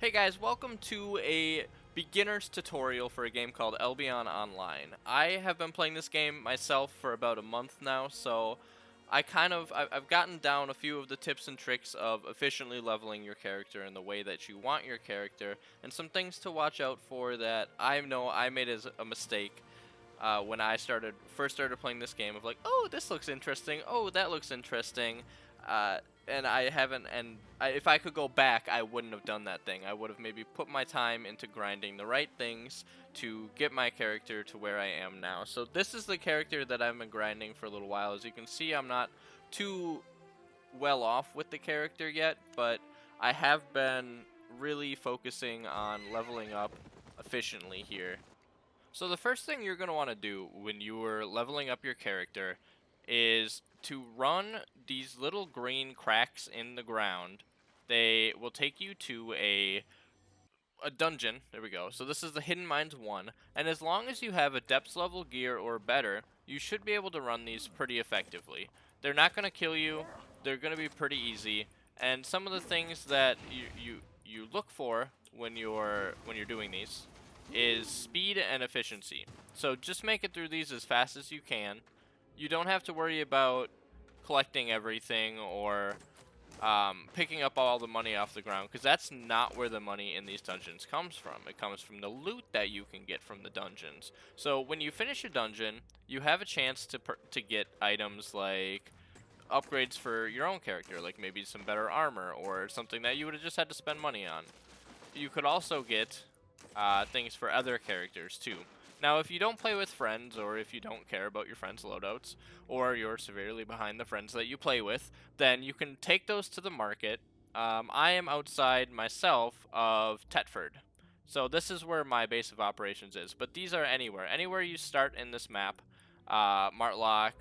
Hey guys, welcome to a beginner's tutorial for a game called Albion Online. I have been playing this game myself for about a month now, so I've gotten down a few of the tips and tricks of efficiently leveling your character in the way that you want your character, and some things to watch out for that I know I made as a mistake when I first started playing this game of like, oh, this looks interesting, oh, that looks interesting, and I haven't, if I could go back, I wouldn't have done that thing. I would have maybe put my time into grinding the right things to get my character to where I am now. So this is the character that I've been grinding for a little while. As you can see, I'm not too well off with the character yet, but I have been really focusing on leveling up efficiently here. So the first thing you're going to want to do when you are leveling up your character is to run these little green cracks in the ground. They will take you to a dungeon. There we go. So this is the Hidden Mines 1, and as long as you have a depths level gear or better, you should be able to run these pretty effectively. They're not going to kill you. They're going to be pretty easy, and some of the things that you look for when you're doing these is speed and efficiency. So just make it through these as fast as you can. You don't have to worry about collecting everything or picking up all the money off the ground, because that's not where the money in these dungeons comes from. It comes from the loot that you can get from the dungeons. So when you finish a dungeon, you have a chance to get items like upgrades for your own character, like maybe some better armor or something that you would have just had to spend money on. You could also get things for other characters too. Now, if you don't play with friends, or if you don't care about your friends' loadouts, or you're severely behind the friends that you play with, then you can take those to the market. I am outside myself of Tetford, so this is where my base of operations is. But these are anywhere. Anywhere you start in this map, Martlock,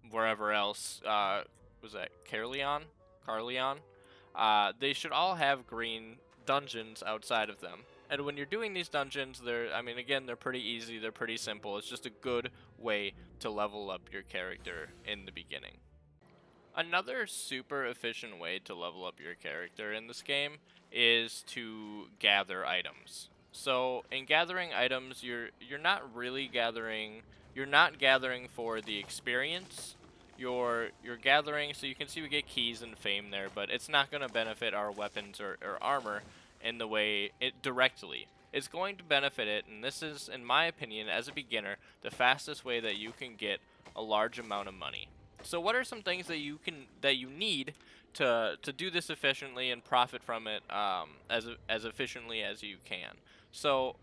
wherever else, was that Carleon? Carleon? They should all have green dungeons outside of them. And when you're doing these dungeons, again, they're pretty easy, they're pretty simple. It's just a good way to level up your character in the beginning. Another super efficient way to level up your character in this game is to gather items. So in gathering items, you're not really gathering you're not gathering for the experience. You're gathering, so you can see we get keys and fame there, but it's not going to benefit our weapons or armor in the way it directly. It's going to benefit it, and this is, in my opinion, as a beginner, the fastest way that you can get a large amount of money. So what are some things that you need to do this efficiently and profit from it as efficiently as you can? So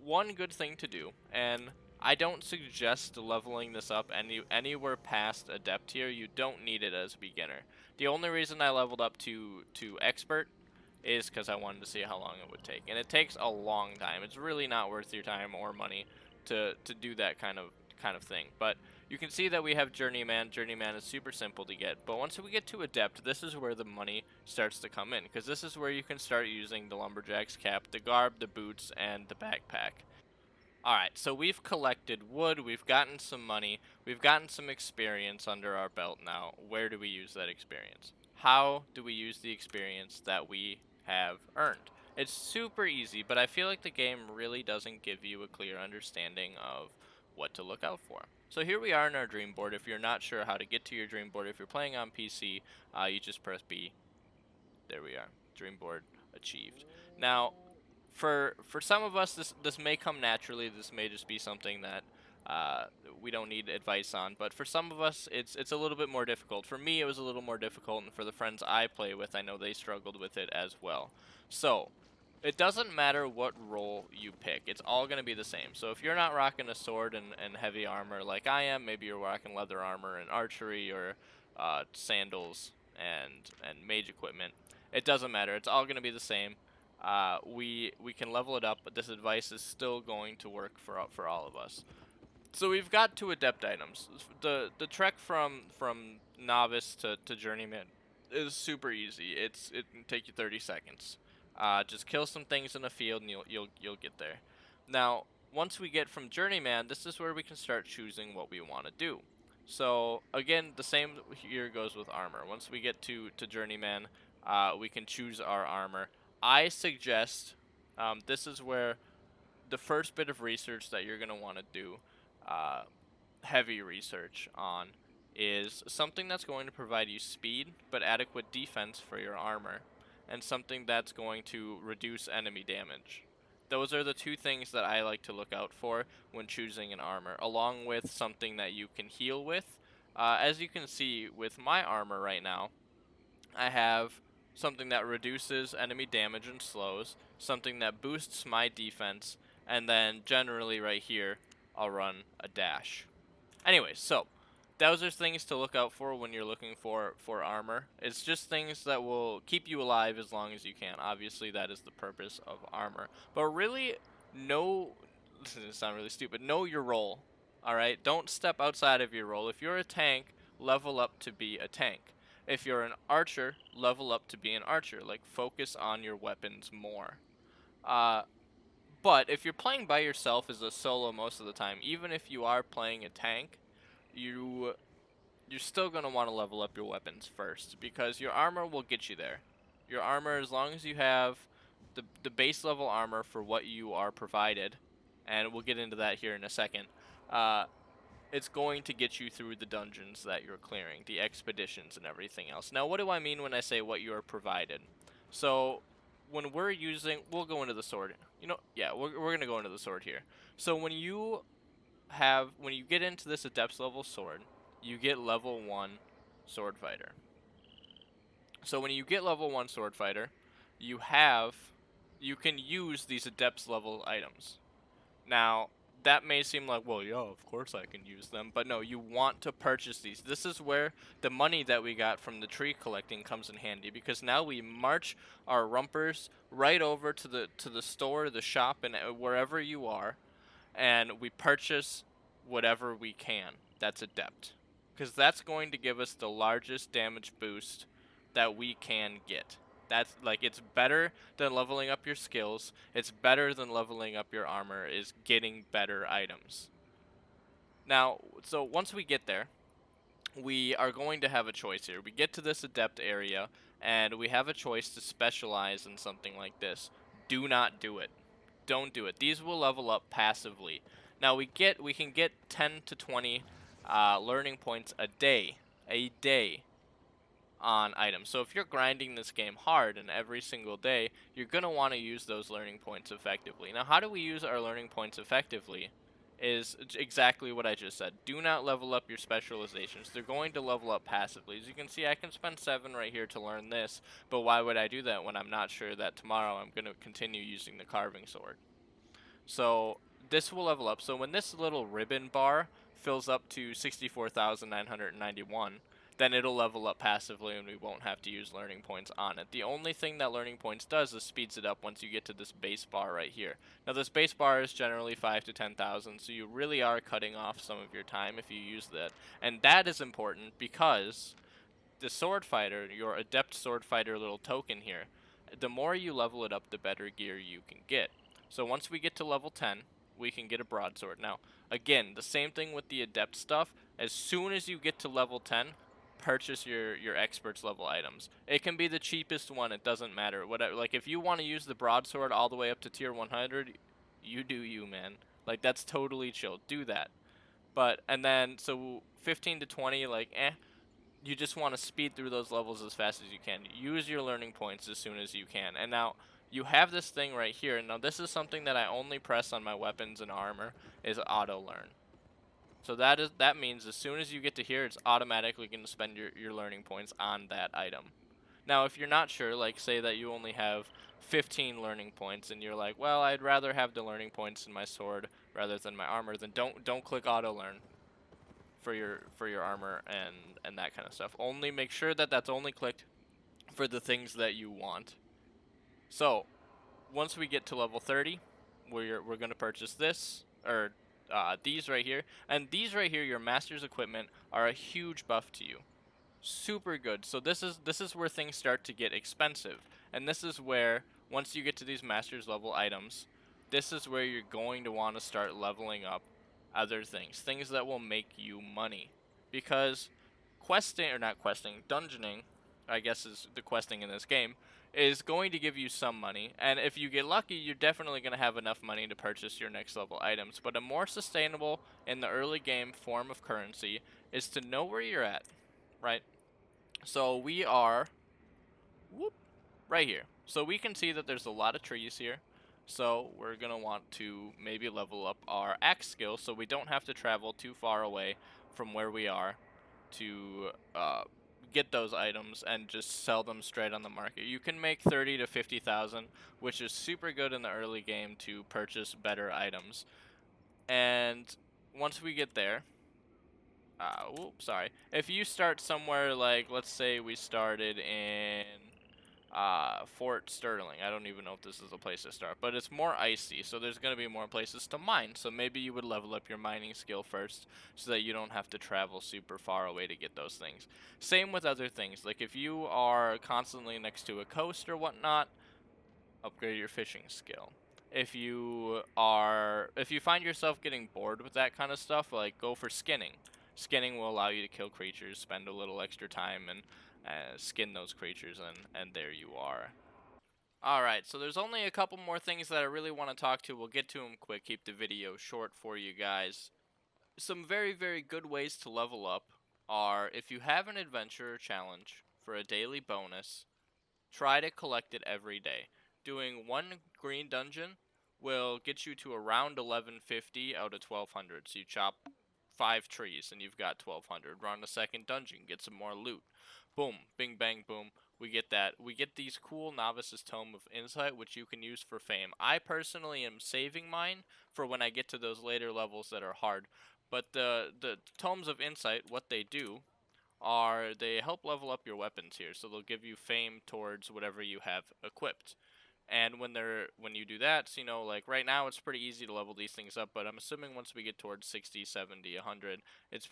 one good thing to do, and I don't suggest leveling this up anywhere past adept tier. You don't need it as a beginner. The only reason I leveled up to expert is because I wanted to see how long it would take, and it takes a long time. It's really not worth your time or money to do that kind of thing. But you can see that we have Journeyman. Journeyman is super simple to get, but once we get to Adept, this is where the money starts to come in, because this is where you can start using the Lumberjack's cap, the garb, the boots, and the backpack. Alright, so we've collected wood, we've gotten some money, we've gotten some experience under our belt now. Where do we use that experience? How do we use the experience that we have earned? It's super easy, but I feel like the game really doesn't give you a clear understanding of what to look out for. So here we are in our dream board. If you're not sure how to get to your dream board, if you're playing on PC, you just press B. There we are. Dream board achieved. Now, for some of us, this may come naturally. This may just be something that we don't need advice on. But for some of us, it's a little bit more difficult. For me, it was a little more difficult, and for the friends I play with, I know they struggled with it as well. So it doesn't matter what role you pick. It's all going to be the same. So if you're not rocking a sword and heavy armor like I am, maybe you're rocking leather armor and archery, or sandals and mage equipment. It doesn't matter. It's all going to be the same. We can level it up, but this advice is still going to work for all of us. So we've got two adept items. The trek from novice to journeyman is super easy. It can take you 30 seconds. Just kill some things in the field, and you'll get there. Now, once we get from journeyman, this is where we can start choosing what we want to do. So again, the same here goes with armor. Once we get to journeyman, we can choose our armor. I suggest this is where the first bit of research that you're going to want to do, uh, heavy research on, is something that's going to provide you speed but adequate defense for your armor, and something that's going to reduce enemy damage. Those are the two things that I like to look out for when choosing an armor, along with something that you can heal with. As you can see with my armor right now, I have something that reduces enemy damage and slows, something that boosts my defense, and then generally right here, I'll run a dash. Anyway, so those are things to look out for when you're looking for armor. It's just things that will keep you alive as long as you can. Obviously, that is the purpose of armor. But really, know, this is gonna sound really stupid, know your role. All right? Don't step outside of your role. If you're a tank, level up to be a tank. If you're an archer, level up to be an archer. Like, focus on your weapons more. Uh, but if you're playing by yourself as a solo most of the time, even if you are playing a tank, you you're still going to want to level up your weapons first, because your armor will get you there. Your armor, as long as you have the base level armor for what you are provided, and we'll get into that here in a second, uh, it's going to get you through the dungeons that you're clearing, the expeditions and everything else. Now, what do I mean when I say what you are provided? So, when we're using, we'll go into the sword. Yeah, we're going to go into the sword here. So, when you get into this Adepts level sword, you get level 1 sword fighter. So when you get level 1 sword fighter, you can use these Adepts level items. Now, that may seem like, well, yeah, of course I can use them, but no, you want to purchase these. This is where the money that we got from the tree collecting comes in handy, because now we march our rumpers right over to the store, the shop, and wherever you are, and we purchase whatever we can that's adept, because that's going to give us the largest damage boost that we can get. That's like, it's better than leveling up your skills, it's better than leveling up your armor, is getting better items. Now, so once we get there, we are going to have a choice here. We get to this adept area, and we have a choice to specialize in something like this. Do not do it. Don't do it. These will level up passively. Now we can get 10 to 20 learning points a day on items. So if you're grinding this game hard and every single day, you're going to want to use those learning points effectively. Now, how do we use our learning points effectively? Is exactly what I just said. Do not level up your specializations. They're going to level up passively. As you can see, I can spend 7 right here to learn this, but why would I do that when I'm not sure that tomorrow I'm going to continue using the carving sword? So this will level up. So when this little ribbon bar fills up to 64,991, then it'll level up passively and we won't have to use learning points on it. The only thing that learning points does is speeds it up once you get to this base bar right here. Now this base bar is generally 5 to 10,000, so you really are cutting off some of your time if you use that. And that is important because the sword fighter, your adept sword fighter little token here, the more you level it up, the better gear you can get. So once we get to level 10, we can get a broadsword. Now, again, the same thing with the adept stuff. As soon as you get to level 10, purchase your experts level items. It can be the cheapest one, it doesn't matter. Whatever, like if you want to use the broadsword all the way up to tier 100, you do you, man. Like, that's totally chill. Do that. But and then so 15 to 20, like, you just want to speed through those levels as fast as you can. Use your learning points as soon as you can. And now you have this thing right here. Now this is something that I only press on my weapons and armor, is auto learn. So that means as soon as you get to here, it's automatically going to spend your learning points on that item. Now, if you're not sure, like say that you only have 15 learning points and you're like, well, I'd rather have the learning points in my sword rather than my armor, then don't click auto learn for your armor and that kind of stuff. Only make sure that that's only clicked for the things that you want. So, once we get to level 30, we're going to purchase this, or these right here. And these right here, your master's equipment, are a huge buff to you. Super good. So this is where things start to get expensive. And this is where, once you get to these master's level items, this is where you're going to want to start leveling up other things that will make you money. Because questing, or not questing, dungeoning, I guess is the questing in this game, is going to give you some money, and if you get lucky, you're definitely going to have enough money to purchase your next level items. But a more sustainable in the early game form of currency is to know where you're at, right? So we are whoop, right here. So we can see that there's a lot of trees here. So we're going to want to maybe level up our axe skill so we don't have to travel too far away from where we are to get those items and just sell them straight on the market. You can make 30 to 50,000, which is super good in the early game to purchase better items. And once we get there, whoops, sorry. If you start somewhere like, let's say we started in Fort Sterling. I don't even know if this is a place to start, but it's more icy, so there's going to be more places to mine. So maybe you would level up your mining skill first so that you don't have to travel super far away to get those things. Same with other things. Like if you are constantly next to a coast or whatnot, upgrade your fishing skill. If you find yourself getting bored with that kind of stuff, like go for skinning. Skinning will allow you to kill creatures, spend a little extra time, and skin those creatures, and there you are. Alright, so there's only a couple more things that I really want to talk to. We'll get to them quick, keep the video short for you guys. Some very, very good ways to level up are if you have an adventure challenge for a daily bonus, try to collect it every day. Doing one green dungeon will get you to around 1150 out of 1200. So you chop 5 trees and you've got 1200. Run a second dungeon, get some more loot. Boom, bing bang boom. We get that. We get these cool Novice's Tome of Insight, which you can use for fame. I personally am saving mine for when I get to those later levels that are hard. But the Tomes of Insight, what they do are they help level up your weapons here, so they'll give you fame towards whatever you have equipped. And when you do that, so, you know, like right now it's pretty easy to level these things up, but I'm assuming once we get towards 60, 70, 100, it's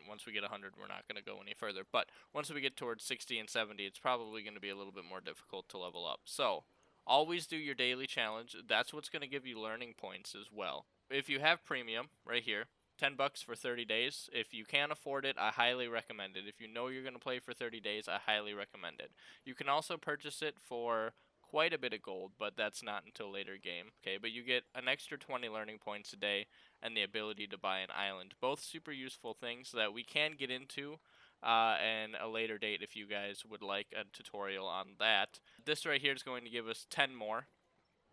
once we get 100, we're not going to go any further. But once we get towards 60 and 70, it's probably going to be a little bit more difficult to level up. So, always do your daily challenge. That's what's going to give you learning points as well. If you have premium right here, 10 bucks for 30 days. If you can't afford it, I highly recommend it. If you know you're going to play for 30 days, I highly recommend it. You can also purchase it for quite a bit of gold, but that's not until later game. Okay, but you get an extra 20 learning points a day and the ability to buy an island. Both super useful things that we can get into and a later date if you guys would like a tutorial on that. This right here is going to give us 10 more,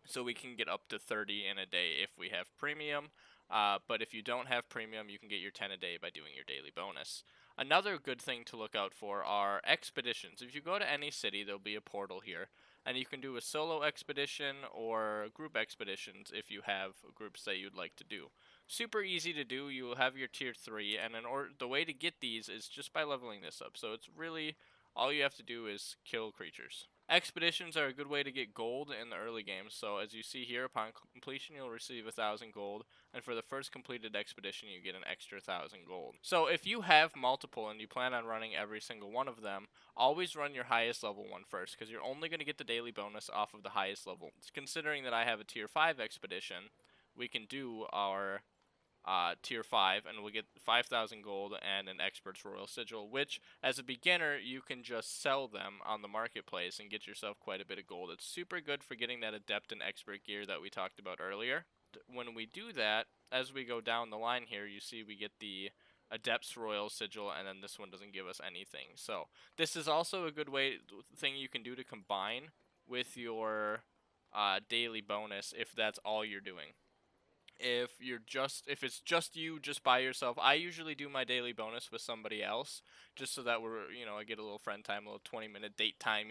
so we can get up to 30 in a day if we have premium. But if you don't have premium, you can get your 10 a day by doing your daily bonus. Another good thing to look out for are expeditions. If you go to any city, there'll be a portal here, and you can do a solo expedition or group expeditions if you have groups that you'd like to do. Super easy to do. You'll have your tier 3, and the way to get these is just by leveling this up. So it's really all you have to do is kill creatures. Expeditions are a good way to get gold in the early game. So as you see here, upon completion you'll receive 1,000 gold, and for the first completed expedition you get an extra 1,000 gold. So if you have multiple and you plan on running every single one of them, always run your highest level one first, because you're only going to get the daily bonus off of the highest level. Considering that I have a tier 5 expedition, we can do our tier 5 and we'll get 5,000 gold and an expert's royal sigil, which as a beginner you can just sell them on the marketplace and get yourself quite a bit of gold. It's super good for getting that adept and expert gear that we talked about earlier. When we do that, as we go down the line here, you see we get the adept's royal sigil, and then this one doesn't give us anything. So this is also a good thing you can do to combine with your daily bonus if that's all you're doing. If it's just you just by yourself, I usually do my daily bonus with somebody else just so that I get a little friend time, a little 20-minute date time.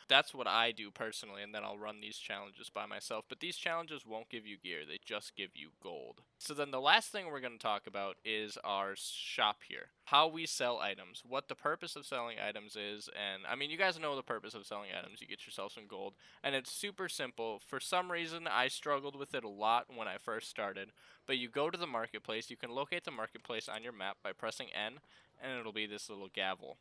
That's what I do personally, and then I'll run these challenges by myself. But these challenges won't give you gear, they just give you gold. So then the last thing we're going to talk about is our shop here. How we sell items, what the purpose of selling items is, and I mean, you guys know the purpose of selling items. You get yourself some gold, and it's super simple. For some reason, I struggled with it a lot when I first started, but you go to the marketplace. You can locate the marketplace on your map by pressing N, and it'll be this little gavel.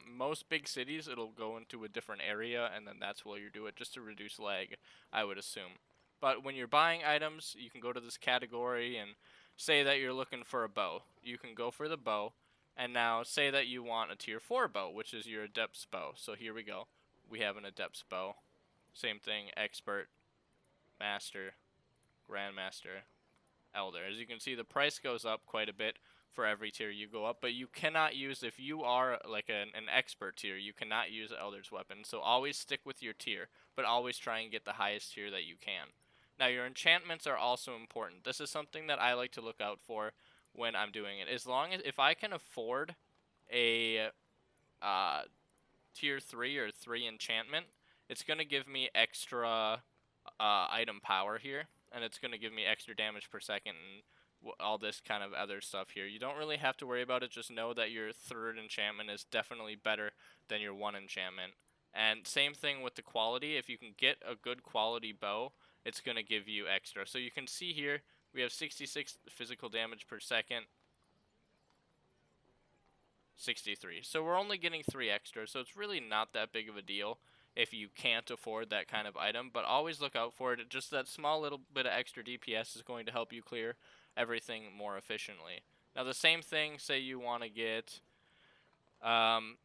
Most big cities, it'll go into a different area, and then that's where you do it, just to reduce lag, I would assume. But when you're buying items, you can go to this category and say that you're looking for a bow. You can go for the bow, and now say that you want a tier 4 bow, which is your adept's bow. So here we go. we have an Adept's Bow. Same thing, Expert, Master, Grandmaster, Elder. As you can see, the price goes up quite a bit for every tier you go up, but you cannot use, if you are like an expert tier, you cannot use Elder's weapon. So always stick with your tier, but always try and get the highest tier that you can. Now your enchantments are also important. This is something that I like to look out for when I'm doing it. As long as, if I can afford a tier 3 or 3 enchantment, it's going to give me extra item power here, and it's going to give me extra damage per second and all this kind of other stuff here. You don't really have to worry about it, just know that your 3rd enchantment is definitely better than your 1 enchantment. And same thing with the quality. If you can get a good quality bow, it's going to give you extra. So you can see here, we have 66 physical damage per second, 63. So we're only getting 3 extra, so it's really not that big of a deal if you can't afford that kind of item, but always look out for it. Just that small little bit of extra DPS is going to help you clear everything more efficiently. Now the same thing, say you want to get an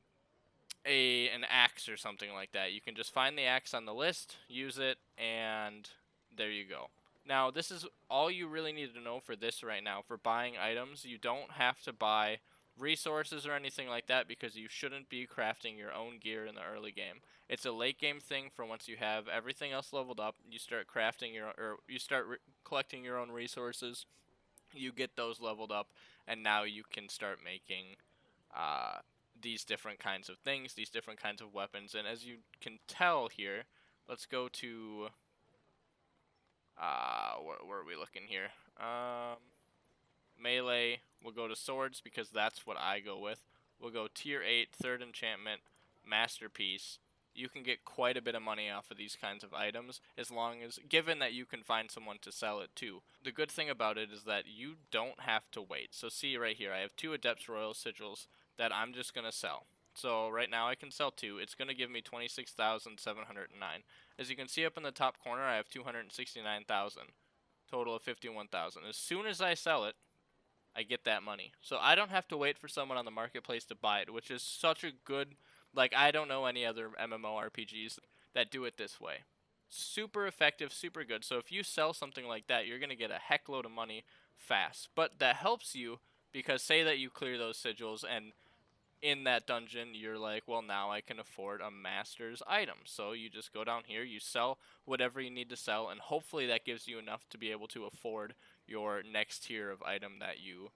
axe or something like that. You can just find the axe on the list, use it, and there you go. Now this is all you really need to know for this right now. For buying items, you don't have to buy resources or anything like that because you shouldn't be crafting your own gear in the early game. It's a late game thing for once you have everything else leveled up, you start crafting your, or you start collecting your own resources, you get those leveled up, and now you can start making these different kinds of things, these different kinds of weapons. And as you can tell here, let's go to where are we looking here? Melee, we'll go to swords because that's what I go with. We'll go tier 8, 3rd enchantment, masterpiece. You can get quite a bit of money off of these kinds of items, as long as, given that you can find someone to sell it to. The good thing about it is that you don't have to wait. So see right here, I have 2 Adept's Royal Sigils that I'm just going to sell. So right now I can sell 2. It's going to give me 26,709. As you can see up in the top corner, I have 269,000. Total of 51,000. As soon as I sell it, I get that money. So I don't have to wait for someone on the marketplace to buy it, which is such a good, like, I don't know any other MMORPGs that do it this way. Super effective, super good. So if you sell something like that, you're going to get a heck load of money fast. But that helps you because say that you clear those sigils and in that dungeon, you're like, well, now I can afford a master's item. So you just go down here, you sell whatever you need to sell, and hopefully that gives you enough to be able to afford your next tier of item that you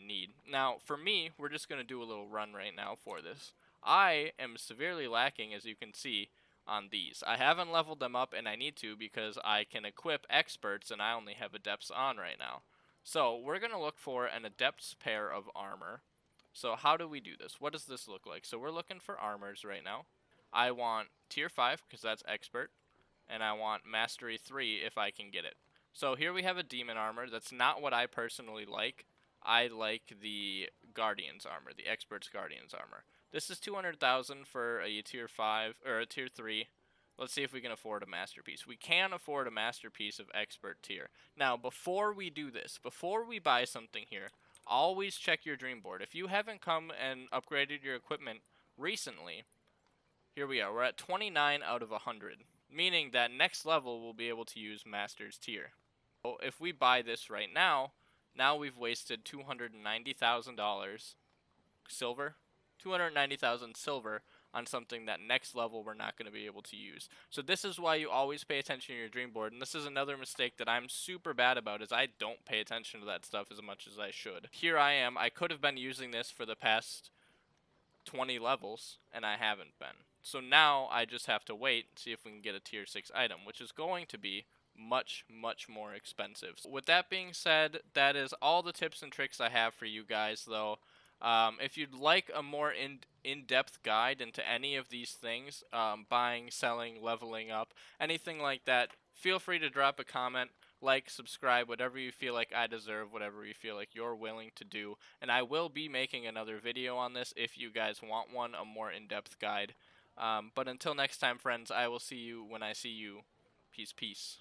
need. Now, for me, we're just going to do a little run right now for this. I am severely lacking, as you can see, on these. I haven't leveled them up, and I need to because I can equip experts, and I only have adepts on right now. So we're going to look for an adept's pair of armor. So how do we do this? What does this look like? So we're looking for armors right now. I want tier 5 because that's expert, and I want mastery 3 if I can get it. So here we have a demon armor. That's not what I personally like. I like the guardian's armor, the expert's guardian's armor. This is 200,000 for a tier 5 or a tier 3. Let's see if we can afford a masterpiece. We can afford a masterpiece of expert tier. Now, before we do this, before we buy something here, always check your dream board. If you haven't come and upgraded your equipment recently, here we are. We're at 29 out of 100, meaning that next level we'll be able to use Master's tier. So if we buy this right now, now we've wasted $290,000 silver, 290,000 silver on something that next level we're not going to be able to use. So this is why you always pay attention to your dream board, and this is another mistake that I'm super bad about, is I don't pay attention to that stuff as much as I should. Here I am, I could have been using this for the past 20 levels, and I haven't been. So now I just have to wait and see if we can get a tier 6 item, which is going to be much, much more expensive. With that being said, that is all the tips and tricks I have for you guys, though. If you'd like a more in-depth guide into any of these things, buying, selling, leveling up, anything like that, feel free to drop a comment, like, subscribe, whatever you feel like I deserve, whatever you feel like you're willing to do. And I will be making another video on this if you guys want one, a more in-depth guide. But until next time, friends, I will see you when I see you. Peace, peace.